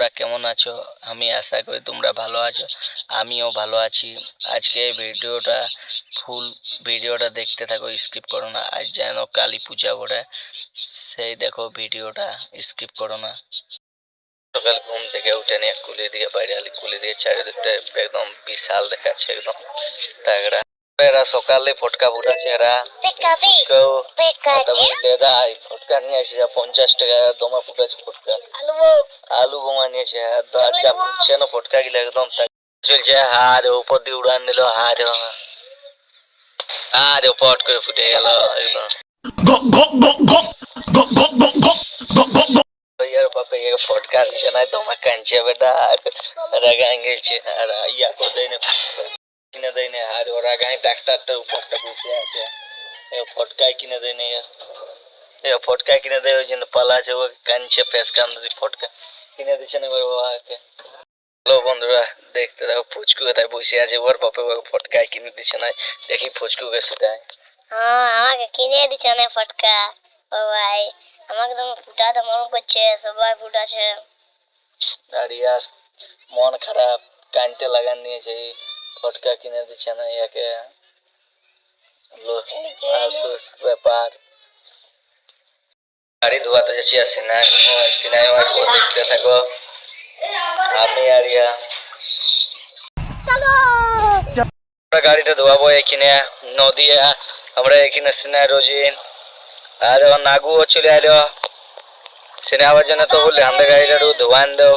বন্ধুরা কেমন আছো? আমি আশা করি তোমরা ভালো আছো। আমিও ভালো আছি। আজকে এই ফুল ভিডিওটা দেখতে থাকো, স্কিপ করো না। আজ যেন কালী পূজা বটে, সেই দেখো ভিডিওটা, স্কিপ করো না। সকাল ঘুম থেকে উঠে নিয়ে কুলি দিয়ে বাইরে আলি, কুলি দিয়ে চারিদিকটা একদম বিশাল দেখাচ্ছে, একদম তাগড়া। এরা সকালে ফটকা ফুটাচ্ছে, এরা কেউ দাদাই ফটকা নিয়ে আসে, 50 টাকা দমা ফুটাচ্ছে ফটকা, আলু বোমা নিয়েছে। আর যা ফুটছে না ফটকা গিলা একদম চলছে। হাত উপর দিয়ে উড়ান দিল, হাত হাত পট করে ফুটে গেল একদম। यार बापे ये फटका दिছে না দমা কাঞ্চে বেটা রাগাই গেছে। আর ইয়া করে দেনে কিনে দেনে, আর ওরা গায়ে ডাক্তারটার উপরটা বসে আছে। এ ফটকাই কিনে দেনে, এ ফটকা কিনে দেয় ওই জন্য পালাছে। ও কাঞ্চে ফেস কান্দি ফটকা কিনে দিচ্ছে না ওর বাবাকে। হ্যালো বন্ধুরা, দেখতে দেখো ফুচকু কোথায় বসে আছে, ওর বাপে ওকে ফটকাই কিনে দিচ্ছে না। দেখি ফুচকুকে সেটাই। হ্যাঁ, আমাকে কিনে দিচ্ছে না ফটকা। ও ভাই, আমাকে তো ফুটাতে মন করছে, সবাই ফুটাছে। আর ইয়ার মন খারাপ, কানতে লাগান নিয়েছে, ফটকা কিনে দিচ্ছে না ইয়াকে। ব্যাপার। গাড়ি ধোয়াতে যাচ্ছি আর সিনাই দেখতে থাকো। আমি আর ইয়া গাড়িটা ধোয়াবো এখানে নদিয়া, আমরা এখানে সিনাই রোজিন। আর নাগুও চলে আলো সিনে আবার জন্য, তো বললে আমাদের গাড়িটা ধোয়ান দাও।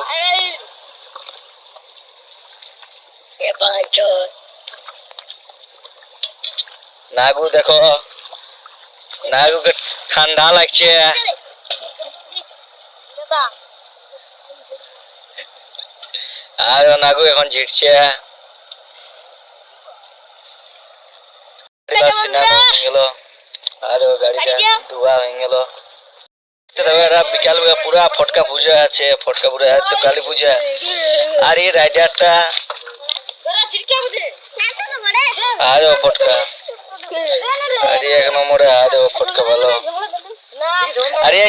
নাগু দেখো, নাগুকে ঠান্ডা লাগছে। আর নাগু এখন ঝিটছে। আর গাড়িটা ধোয়া হয়ে গেল। বিকাল বেলা পুরা ফটকা পূজা আছে, ফটকা পুরা তো কালী পূজা। আর এই রাইডারটা আর ফটকা, আরে এক নম্বরে আর ফটকা ভালো। আরে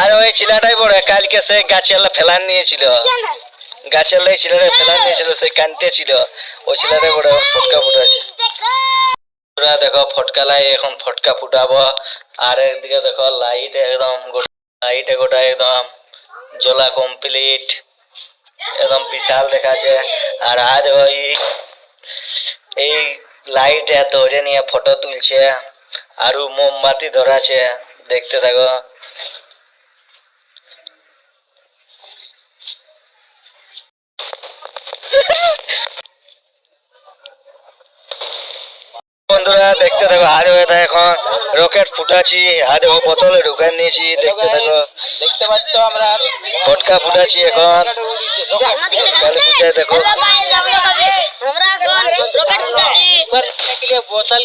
আর ওই ছেলেটাই বড়, কালকে সে গাছের ফেলান নিয়েছিল, গাছের ছেলেটা ফেলান নিয়েছিল, সে কানতে ছিল। ওই ছেলেটাই বড় ফটকা ফুটাছে। দেখো ফটকা লাই এখন ফটকা ফুটাবো। আর একদিকে দেখো লাইট একদম গোটা একদম জ্বলা কমপ্লিট, একদম বিশাল দেখাচ্ছে। আর আজ ওই এই লাইট ধরে নিয়ে ফটো তুলছে, আর মোমবাতি ধরাছে, দেখতে থাকো। বন্ধুরা দেখতে থাকো, আজ হয়ে এখন রকেট ফুটাচ্ছি, আজ ও বোতলে ঢুকান নিয়েছি, দেখতে থাকো। দেখতে পাচ্ছ আমরা ফটকা ফুটাচ্ছি এখন কালী পূজায়। দেখো বোতল